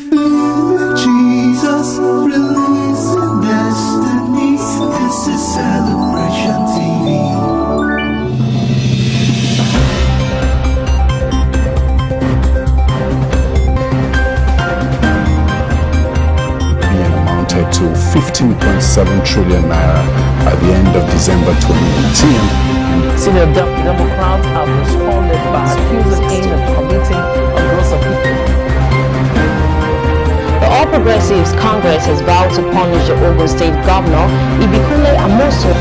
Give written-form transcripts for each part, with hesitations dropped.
feel Jesus releasing destinies. This is Celebration TV. Amounted to 15.7 trillion naira at the end of December 2018. Senior Democrats have responded by accusing him of committing a gross offense. The All Progressives Congress has vowed to punish the Ogun State Governor, Ibikule Amosu.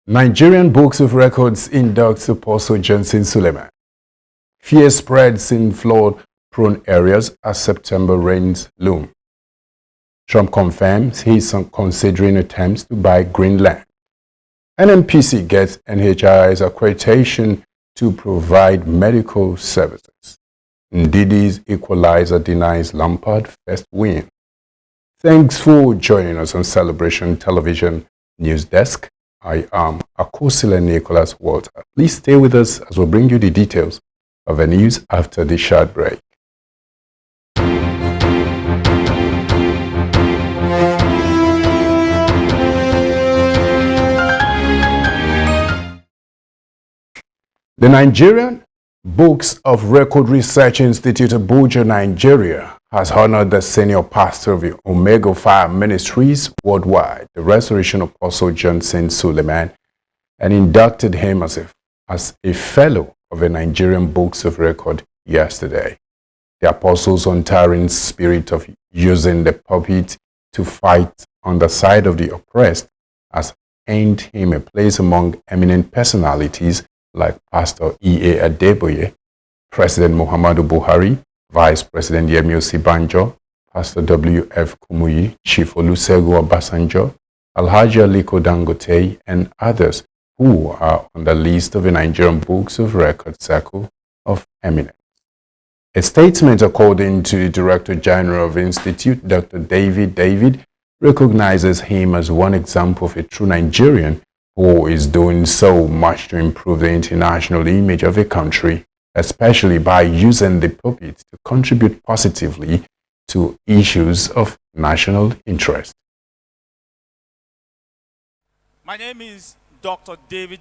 Nigerian Books of Records inducts Apostle Johnson Suleiman. Fear spreads in flood-prone areas as September rains loom. Trump confirms he's considering attempts to buy Greenland. NNPC gets NHI's accreditation to provide medical services. Ndidi's equalizer denies Lampard first win. Thanks for joining us on Celebration Television News Desk. I am Akosile Nicholas Walter. Please stay with us as we bring you the details of the news after this short break. The Nigerian Books of Record Research Institute, Abuja, Nigeria, has honored the senior pastor of the Omega Fire Ministries worldwide, the Restoration Apostle Johnson Suleiman, and inducted him as a fellow of the Nigerian Books of Record yesterday. The apostle's untiring spirit of using the pulpit to fight on the side of the oppressed has earned him a place among eminent personalities like Pastor E.A. Adeboye, President Muhammadu Buhari, Vice President Yemi Osinbajo, Pastor W.F. Kumuyi, Chief Olusegun Obasanjo, Alhaji Aliko Dangote, and others who are on the list of the Nigerian Books of Record Circle of Eminence. A statement according to the Director General of the Institute, Dr. David, recognizes him as one example of a true Nigerian who is doing so much to improve the international image of a country, especially by using the pulpit to contribute positively to issues of national interest. My name is Dr. David.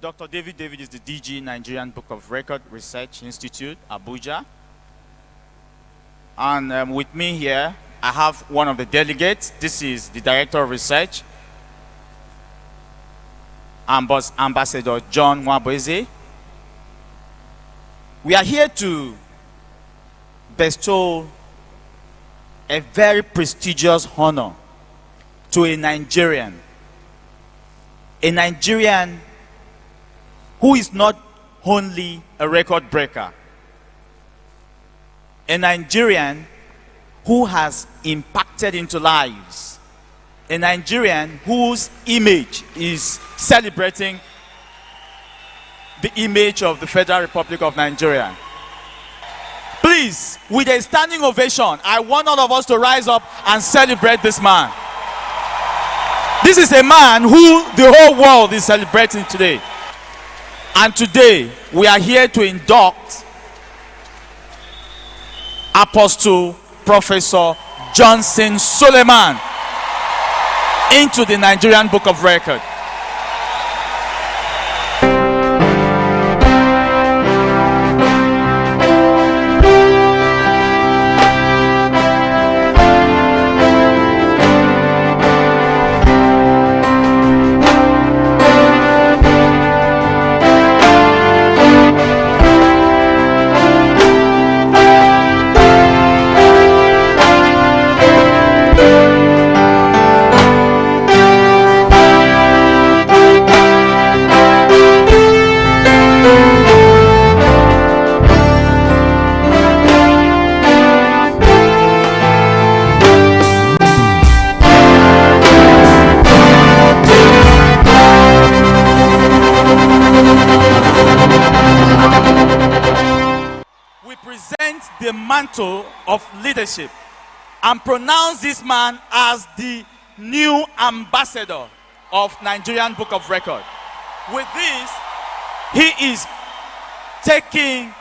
Dr. David is the DG, Nigerian Book of Record Research Institute, Abuja. And with me here, I have one of the delegates. This is the Director of Research, Ambassador John Nwabweze. We are here to bestow a very prestigious honor to a Nigerian who is not only a record breaker, a Nigerian who has impacted into lives, a Nigerian whose image is celebrating the image of the Federal Republic of Nigeria. Please, with a standing ovation, I want all of us to rise up and celebrate this man. This is a man who the whole world is celebrating today. And today, we are here to induct Apostle Professor Johnson Suleiman into the Nigerian Book of Record. the mantle of leadership and pronounced this man as the new ambassador of Nigerian Book of Record. With this, he is taking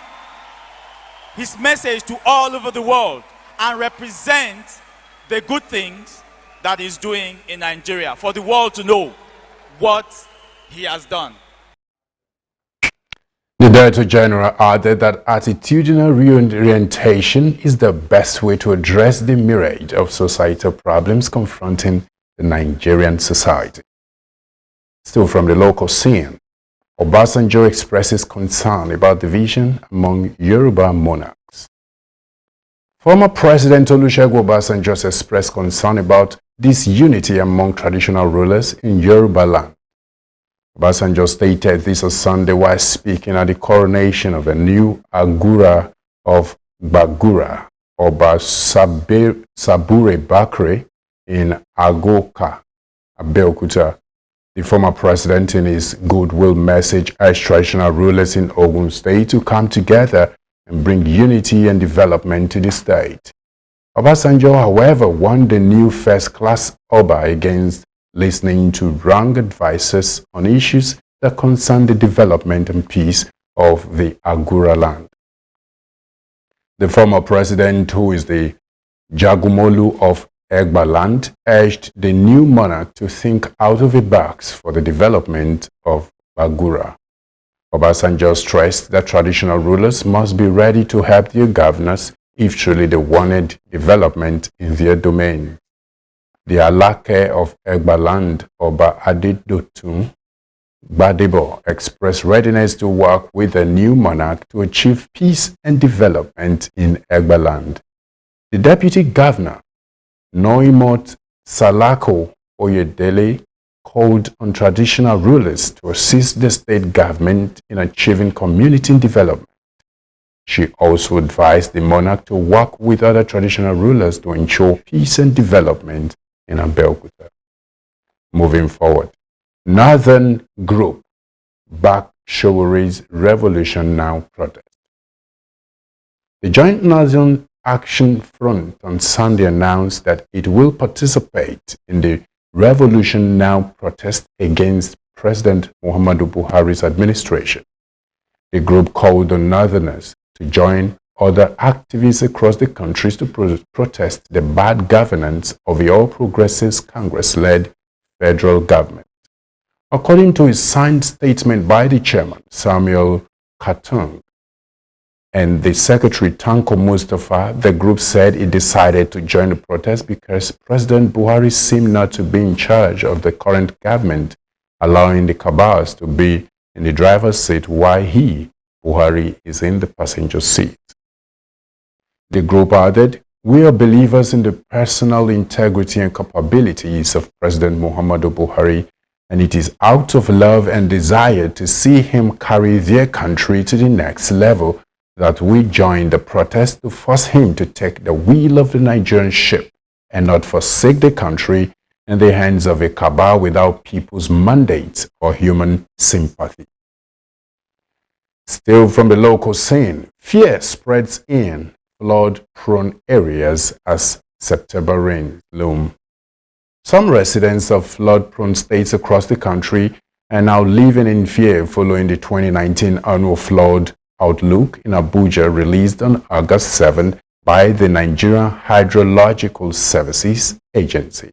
his message to all over the world and represent the good things that he's doing in Nigeria for the world to know what he has done. The Director General added that attitudinal reorientation is the best way to address the myriad of societal problems confronting the Nigerian society. Still from the local scene, Obasanjo expresses concern about division among Yoruba monarchs. Former President Olusegun Obasanjo has expressed concern about disunity among traditional rulers in Yoruba land. Obasanjo stated this on Sunday while speaking at the coronation of a new Agura of Bagura, Oba Sabure Bakre in Agoka, Abeokuta. The former president, in his goodwill message, urged traditional rulers in Ogun State to come together and bring unity and development to the state. Obasanjo, however, warned the new first-class Oba against listening to wrong advices on issues that concern the development and peace of the Agura land. The former president, who is the Jagumolu of Egba land, urged the new monarch to think out of the box for the development of Bagura. Obasanjo stressed that traditional rulers must be ready to help their governors if truly they wanted development in their domain. The Alake of Egba land, Oba Adedotun Gbadebo, expressed readiness to work with the new monarch to achieve peace and development in Egba land. The deputy governor, Noimot Salako Oyedele, called on traditional rulers to assist the state government in achieving community development. She also advised the monarch to work with other traditional rulers to ensure peace and development in Abeokuta. Moving forward, Northern Group backed Showori's Revolution Now protest. The Joint Northern Action Front on Sunday announced that it will participate in the Revolution Now protest against President Muhammadu Buhari's administration. The group called on Northerners to join other activists across the country to protest the bad governance of the All Progressives Congress-led federal government. According to a signed statement by the chairman, Samuel Katung, and the secretary, Tanko Mustafa, the group said it decided to join the protest because President Buhari seemed not to be in charge of the current government, allowing the cabals to be in the driver's seat while he, Buhari, is in the passenger seat. The group added, "We are believers in the personal integrity and capabilities of President Muhammadu Buhari, and it is out of love and desire to see him carry their country to the next level that we join the protest to force him to take the wheel of the Nigerian ship and not forsake the country in the hands of a cabal without people's mandate or human sympathy." Still from the local scene, fear spreads in flood-prone areas as September rains loom. Some residents of flood-prone states across the country are now living in fear following the 2019 annual flood outlook in Abuja released on August 7 by the Nigerian Hydrological Services Agency.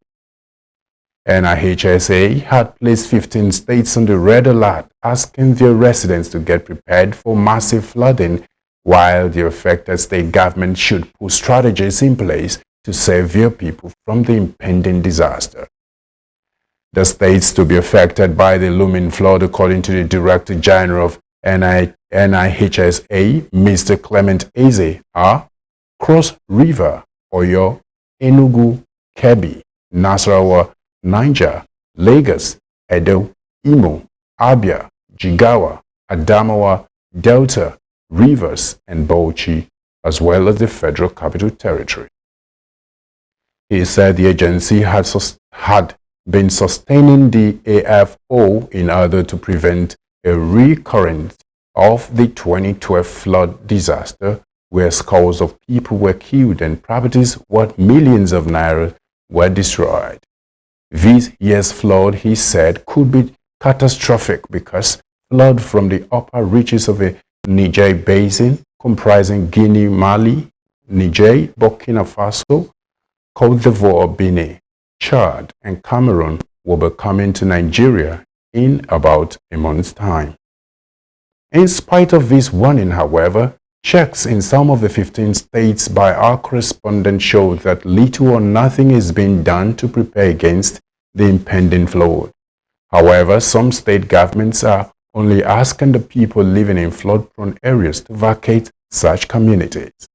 NIHSA had placed 15 states on the red alert, asking their residents to get prepared for massive flooding, while the affected state government should put strategies in place to save their people from the impending disaster. The states to be affected by the looming flood, according to the Director General of NIHSA, Mr. Clement Eze, are Cross River, Oyo, Enugu, Kebbi, Nasarawa, Niger, Lagos, Edo, Imo, Abia, Jigawa, Adamawa, Delta, Rivers, and Bauchi, as well as the Federal Capital Territory. He said the agency had been sustaining the AFO in order to prevent a recurrence of the 2012 flood disaster, where scores of people were killed and properties worth millions of naira were destroyed. This year's flood, he said, could be catastrophic because flood from the upper reaches of a Niger basin comprising Guinea, Mali, Niger, Burkina Faso, Cote d'Ivoire, Benin, Chad, and Cameroon will be coming to Nigeria in about a month's time. In spite of this warning, however, checks in some of the 15 states by our correspondent show that little or nothing is being done to prepare against the impending flood. However, some state governments are only asking the people living in flood-prone areas to vacate such communities.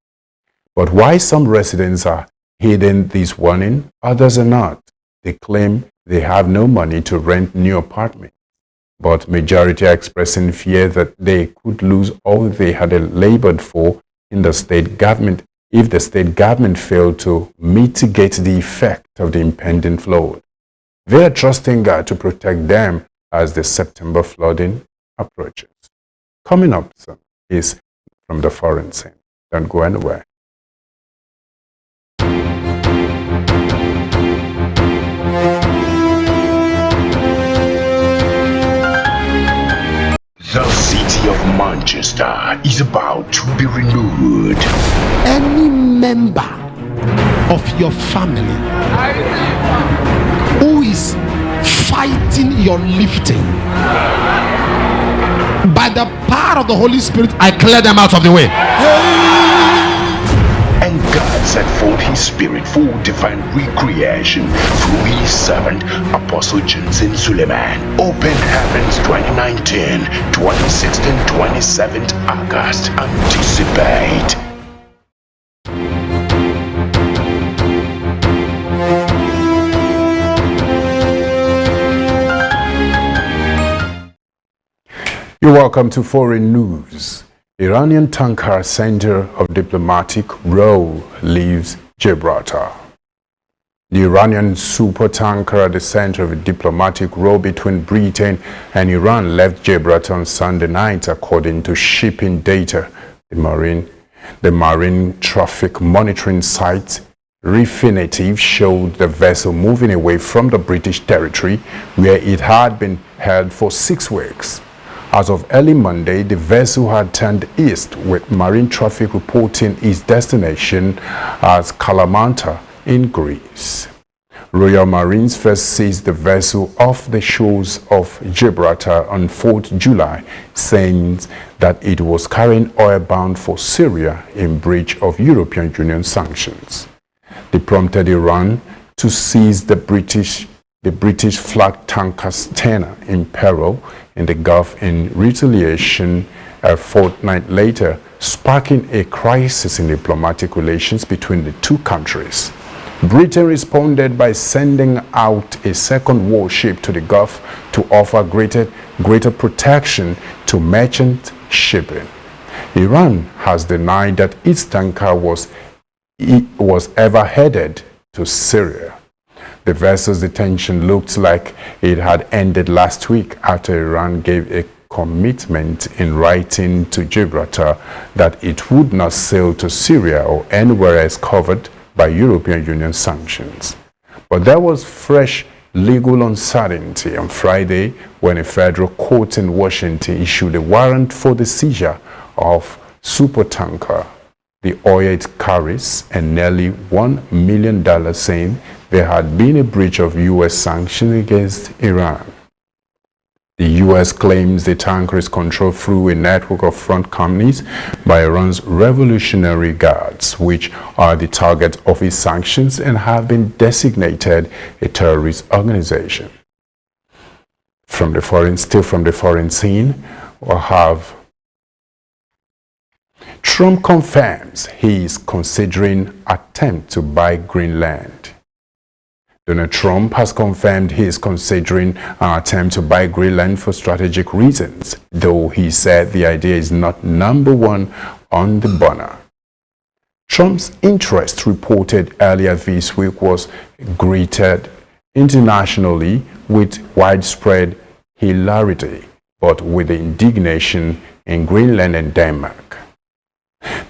But why some residents are heeding this warning, others are not. They claim they have no money to rent new apartments, but majority are expressing fear that they could lose all they had labored for in the state government if the state government failed to mitigate the effect of the impending flood. They are trusting God to protect them as the September flooding approaches. Coming up is from the foreign scene. Don't go anywhere. The city of Manchester is about to be renewed. Any member of your family who is fighting your lifting, by the power of the Holy Spirit, I clear them out of the way. And God set forth his spirit for divine recreation through his servant Apostle Johnson Suleiman. Open Heavens 2019, 26th and 27th August. Anticipate. You're welcome to Foreign News. Iranian tanker center of diplomatic row leaves Gibraltar. The Iranian supertanker at the center of a diplomatic row between Britain and Iran left Gibraltar on Sunday night, according to shipping data. The marine traffic monitoring site Refinitiv showed the vessel moving away from the British territory where it had been held for 6 weeks. As of early Monday, the vessel had turned east, with marine traffic reporting its destination as Kalamata in Greece. Royal Marines first seized the vessel off the shores of Gibraltar on 4th July, saying that it was carrying oil bound for Syria in breach of European Union sanctions. They prompted Iran to seize the British flag tanker Stena in peril in the Gulf in retaliation a fortnight later, sparking a crisis in diplomatic relations between the two countries. Britain responded by sending out a second warship to the Gulf to offer greater protection to merchant shipping. Iran has denied that its tanker was ever headed to Syria. The vessel's detention looked like it had ended last week after Iran gave a commitment in writing to Gibraltar that it would not sail to Syria or anywhere else covered by European Union sanctions. But there was fresh legal uncertainty on Friday when a federal court in Washington issued a warrant for the seizure of supertanker, the oil it carries, and nearly $1 million, saying there had been a breach of U.S. sanctions against Iran. The U.S. claims the tanker is controlled through a network of front companies by Iran's Revolutionary Guards, which are the target of its sanctions and have been designated a terrorist organization. Still from the foreign scene, we'll have Trump confirms he is considering attempt to buy Greenland. Donald Trump has confirmed he is considering an attempt to buy Greenland for strategic reasons, though he said the idea is not number one on the burner. Trump's interest, reported earlier this week, was greeted internationally with widespread hilarity, but with indignation in Greenland and Denmark.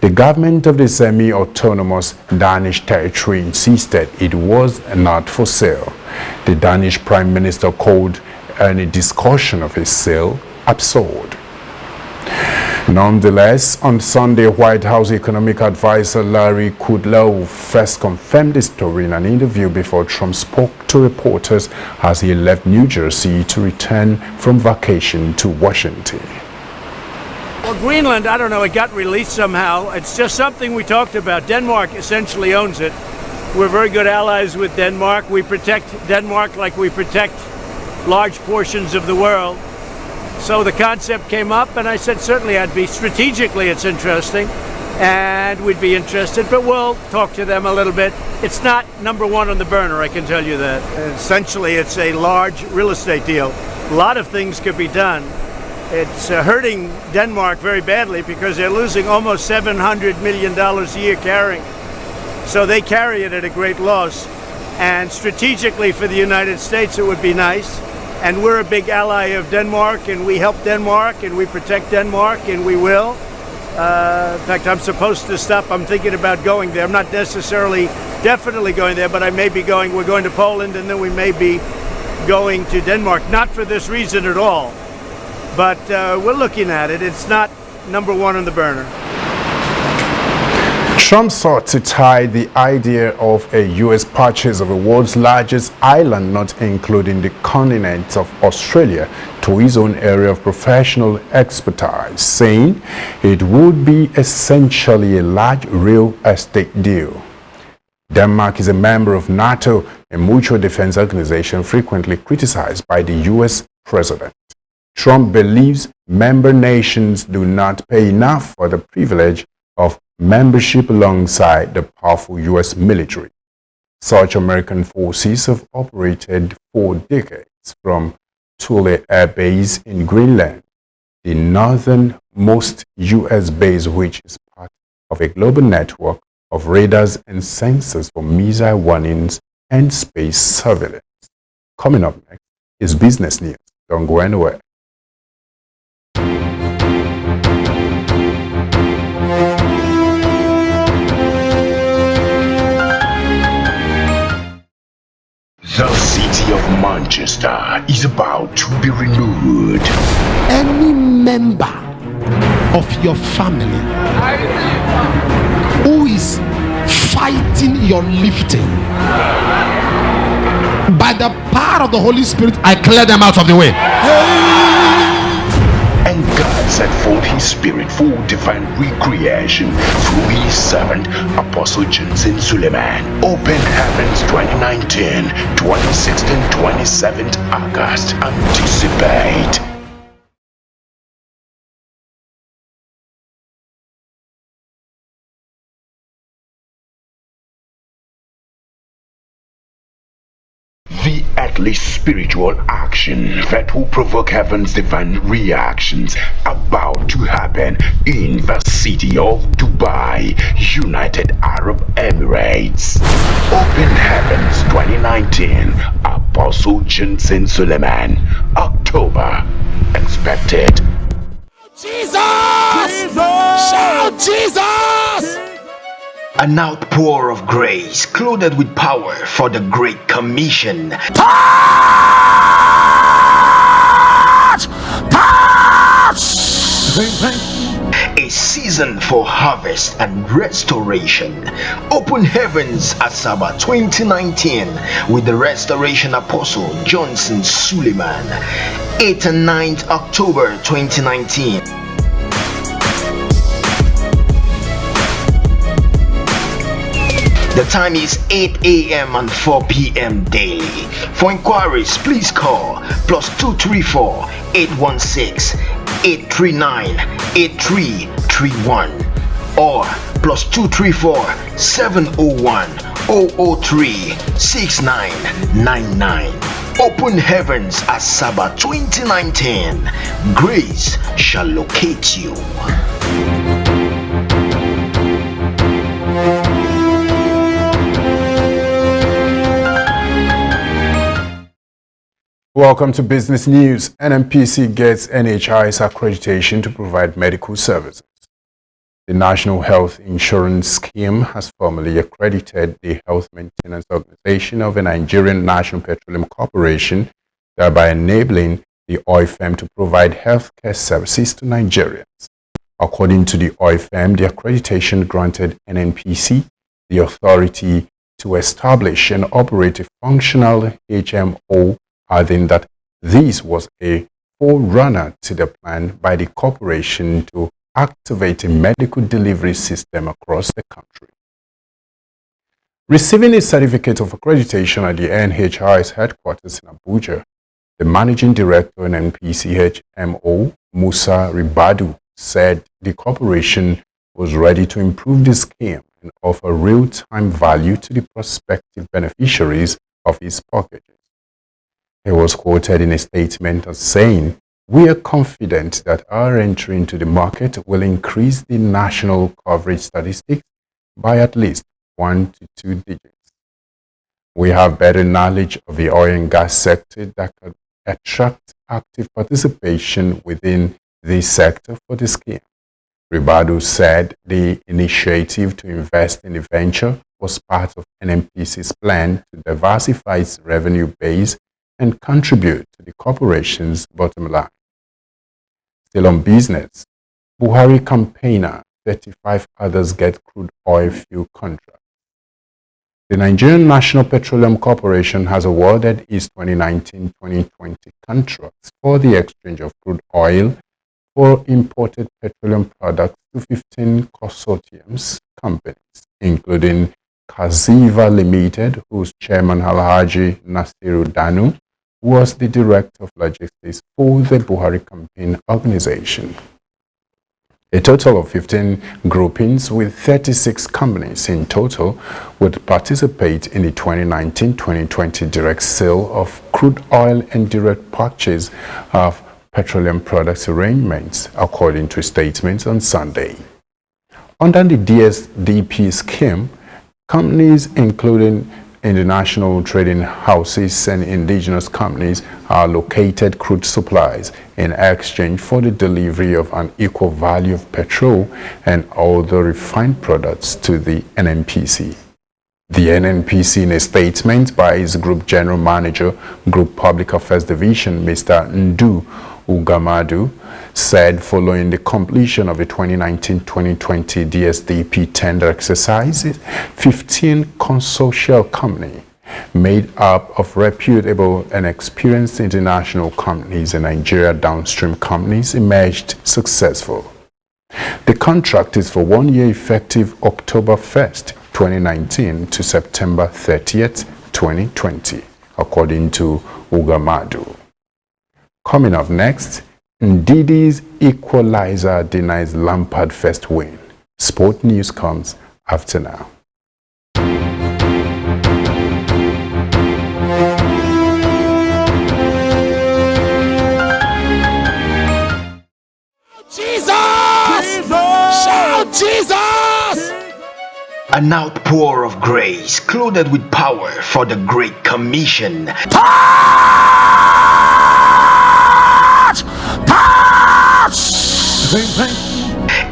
The government of the semi-autonomous Danish territory insisted it was not for sale. The Danish Prime Minister called any discussion of a sale absurd. Nonetheless, on Sunday, White House Economic Advisor Larry Kudlow first confirmed the story in an interview before Trump spoke to reporters as he left New Jersey to return from vacation to Washington. Well, Greenland, I don't know, it got released somehow. It's just something we talked about. Denmark essentially owns it. We're very good allies with Denmark. We protect Denmark like we protect large portions of the world. So the concept came up, and I said certainly I'd be strategically it's interesting, and we'd be interested, but we'll talk to them a little bit. It's not number one on the burner, I can tell you that. Essentially, it's a large real estate deal. A lot of things could be done. It's hurting Denmark very badly because they're losing almost $700 million a year carrying. So they carry it at a great loss. And strategically for the United States, it would be nice. And we're a big ally of Denmark, and we help Denmark, and we protect Denmark, and we will. In fact, I'm supposed to stop. I'm thinking about going there. I'm not definitely going there, but I may be going. We're going to Poland, and then we may be going to Denmark. Not for this reason at all, but we're looking at it. It's not number one on the burner. Trump sought to tie the idea of a U.S. purchase of the world's largest island, not including the continent of Australia, to his own area of professional expertise, saying it would be essentially a large real estate deal. Denmark is a member of NATO, a mutual defense organization frequently criticized by the U.S. president. Trump believes member nations do not pay enough for the privilege of membership alongside the powerful U.S. military. Such American forces have operated for decades from Thule Air Base in Greenland, the northernmost U.S. base, which is part of a global network of radars and sensors for missile warnings and space surveillance. Coming up next is Business News. Don't go anywhere. The city of Manchester is about to be renewed. Any member of your family who is fighting your lifting, by the power of the Holy Spirit, I clear them out of the way. And God set forth his spirit for divine recreation through his servant Apostle Johnson Suleiman. Open Heavens 2019, 26th and 27th August. Anticipate. The earthly spiritual action that will provoke heaven's divine reactions about to happen in the city of Dubai, United Arab Emirates. Open Heavens 2019, Apostle Johnson Suleiman, October. Expected. Jesus! Shout Jesus! An outpour of grace, clothed with power for the Great Commission. Touch! A season for harvest and restoration. Open Heavens Asaba 2019 with the Restoration Apostle Johnson Suleiman. 8th and 9th October 2019. The time is 8 a.m. and 4 p.m. daily. For inquiries, please call +234 816 839 8331 or +234 701 003 6999. Open Heavens Asaba 2019. Grace shall locate you. Welcome to Business News. NNPC gets NHI's accreditation to provide medical services. The National Health Insurance Scheme has formally accredited the Health Maintenance Organization of the Nigerian National Petroleum Corporation, thereby enabling the oil firm to provide healthcare services to Nigerians. According to the oil firm, the accreditation granted NNPC the authority to establish and operate a functional HMO, adding that this was a forerunner to the plan by the corporation to activate a medical delivery system across the country. Receiving a certificate of accreditation at the NHI's headquarters in Abuja, the managing director in NNPC HMO, Musa Ribadu, said the corporation was ready to improve the scheme and offer real-time value to the prospective beneficiaries of its packages. He was quoted in a statement as saying, "We are confident that our entry into the market will increase the national coverage statistics by at least 1 to 2 digits. We have better knowledge of the oil and gas sector that could attract active participation within this sector for the scheme." Ribadu said the initiative to invest in the venture was part of NNPC's plan to diversify its revenue base and contribute to the corporation's bottom line. Still on business, Buhari campaigner, 35 others get crude oil fuel contracts. The Nigerian National Petroleum Corporation has awarded its 2019-2020 contracts for the exchange of crude oil for imported petroleum products to 15 consortiums companies, including Kaziva Limited, whose chairman Alhaji Nasiru Danu was the director of logistics for the Buhari campaign organization. A total of 15 groupings with 36 companies in total would participate in the 2019-2020 direct sale of crude oil and direct purchase of petroleum products arrangements, according to statements on Sunday. Under the DSDP scheme, companies including international trading houses and indigenous companies are allocated crude supplies in exchange for the delivery of an equal value of petrol and other refined products to the NNPC. The NNPC, in a statement by its Group General Manager, Group Public Affairs Division, Mr. Ndu Ugamadu, said following the completion of the 2019-2020 DSDP tender exercises, 15 consortial companies made up of reputable and experienced international companies and Nigeria downstream companies emerged successful. The contract is for 1 year effective October 1st, 2019 to September 30th, 2020, according to Ugamadu. Coming up next, Ndidi's equalizer denies Lampard first win. Sport news comes after now. Jesus! Shout Jesus! An outpour of grace, clothed with power for the Great Commission.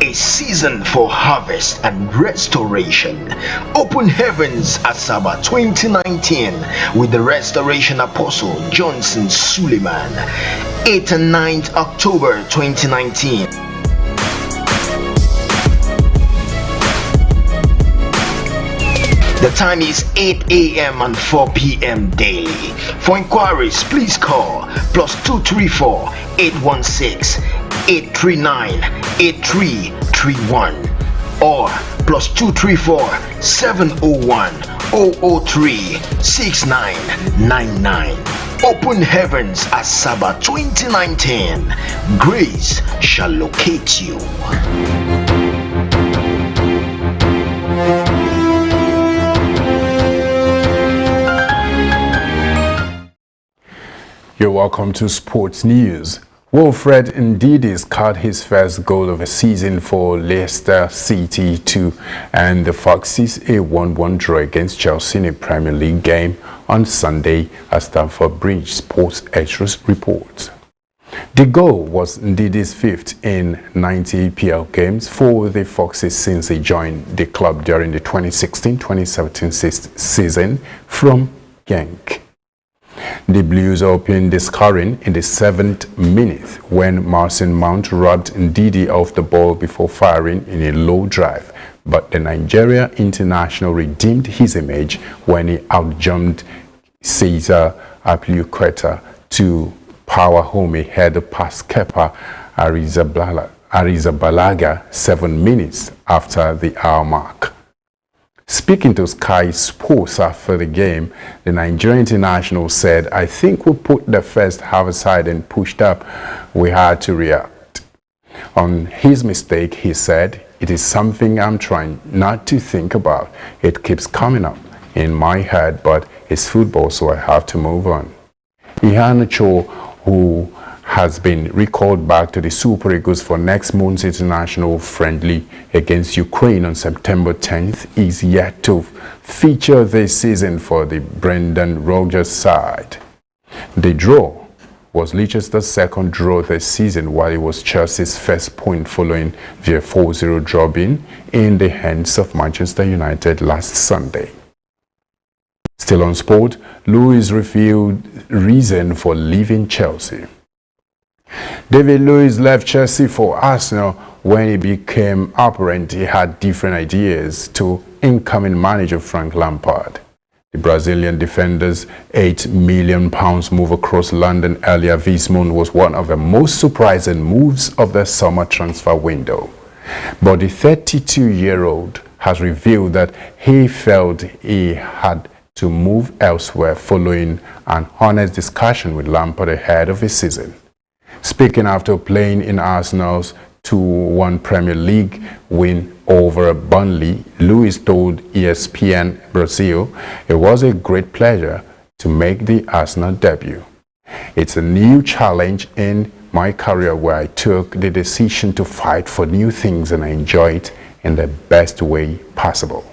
A season for harvest and restoration. Open Heavens Asaba 2019 with the Restoration Apostle Johnson Suleiman. 8th and 9th October 2019. The time is 8 a.m. and 4 p.m. daily. For inquiries, please call +234 816 839 8331 or +234 701 003 6999. Open Heavens Asaba 2019. Grace shall locate you. You're welcome to Sports News. Wilfred Ndidi scored his first goal of the season for Leicester City and the Foxes a 1-1 draw against Chelsea in a Premier League game on Sunday, as Stamford Bridge Sports Extras reports. The goal was Ndidi's fifth in 90 EPL games for the Foxes since he joined the club during the 2016-2017 season from Genk. The Blues opened the scoring in the 7th minute when Mason Mount robbed Ndidi off the ball before firing in a low drive, but the Nigeria international redeemed his image when he outjumped Cesar Azpilicueta to power home a header past Kepa Arrizabalaga 7 minutes after the hour mark. Speaking to Sky Sports after the game, the Nigerian international said, "I think we put the first half aside and pushed up. We had to react." On his mistake, he said, "It is something I'm trying not to think about. It keeps coming up in my head, but it's football, so I have to move on." INT'L, who has been recalled back to the Super Eagles for next month's international friendly against Ukraine on September 10th, is yet to feature this season for the Brendan Rodgers side. The draw was Leicester's second draw this season, while it was Chelsea's first point following their 4-0 drubbing in the hands of Manchester United last Sunday. Still on sport, Luiz revealed reason for leaving Chelsea. David Luiz left Chelsea for Arsenal when it became apparent he had different ideas to incoming manager Frank Lampard. The Brazilian defender's £8 million move across London earlier this month was one of the most surprising moves of the summer transfer window. But the 32-year-old has revealed that he felt he had to move elsewhere following an honest discussion with Lampard ahead of his season. Speaking after playing in Arsenal's 2-1 Premier League win over Burnley, Luiz told ESPN Brazil, "It was a great pleasure to make the Arsenal debut. It's a new challenge in my career where I took the decision to fight for new things and I enjoy it in the best way possible."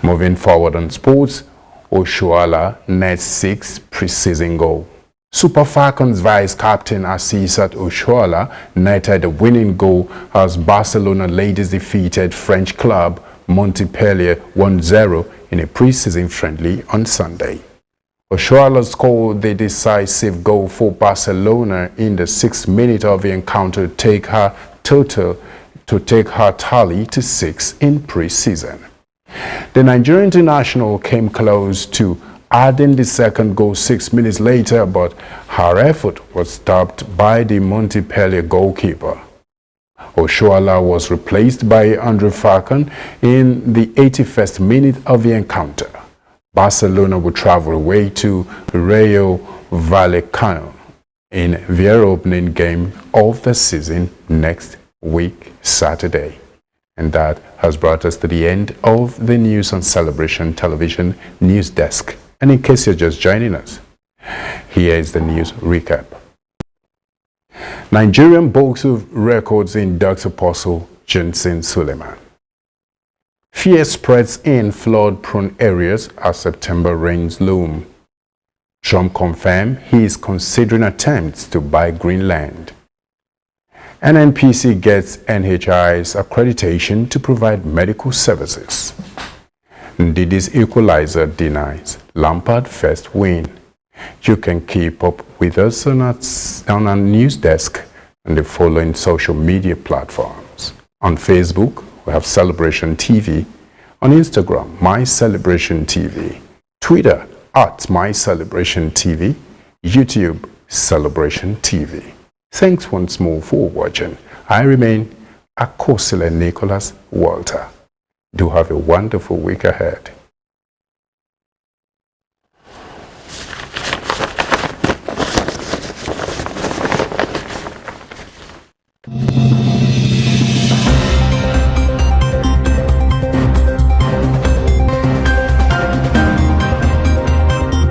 Moving forward on sports, Oshoala nets 6th preseason goal. Super Falcons vice-captain Asisat Oshoala netted the winning goal as Barcelona ladies defeated French club Montpellier 1-0 in a preseason friendly on Sunday. Oshoala scored the decisive goal for Barcelona in the 6th minute of the encounter to take her tally to 6 in preseason. The Nigerian international came close to adding the second goal 6 minutes later, but her effort was stopped by the Montpellier goalkeeper. Oshoala was replaced by Andre Falcon in the 81st minute of the encounter. Barcelona will travel away to Rayo Vallecano in their opening game of the season next week, Saturday. And that has brought us to the end of the news on Celebration Television News Desk. And in case you're just joining us, here is the news recap. Nigerian Books of Records inducts Apostle Johnson Suleiman. Fear spreads in flood-prone areas as September rains loom. Trump confirmed he is considering attempts to buy Greenland. NNPC gets NHI's accreditation to provide medical services. Ndidi's equalizer denies Lampard first win. You can keep up with us on our news desk on the following social media platforms. On Facebook, we have Celebration TV. On Instagram, My Celebration TV. Twitter, @MyCelebrationTV. YouTube, Celebration TV. Thanks once more for watching. I remain Akosile Nicholas Walter. Do have a wonderful week ahead.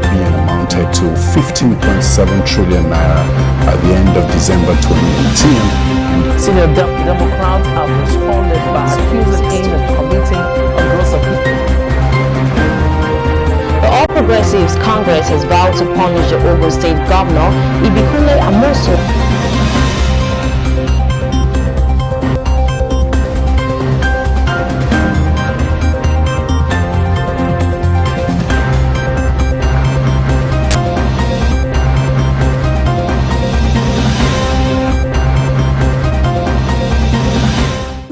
Being amounted to 15.7 trillion naira at the end of December 2018. Senior Democrats have responded by accusing him of committing a gross offence. The All Progressives Congress has vowed to punish the Ogun State Governor Ibikun Ibikule Amoso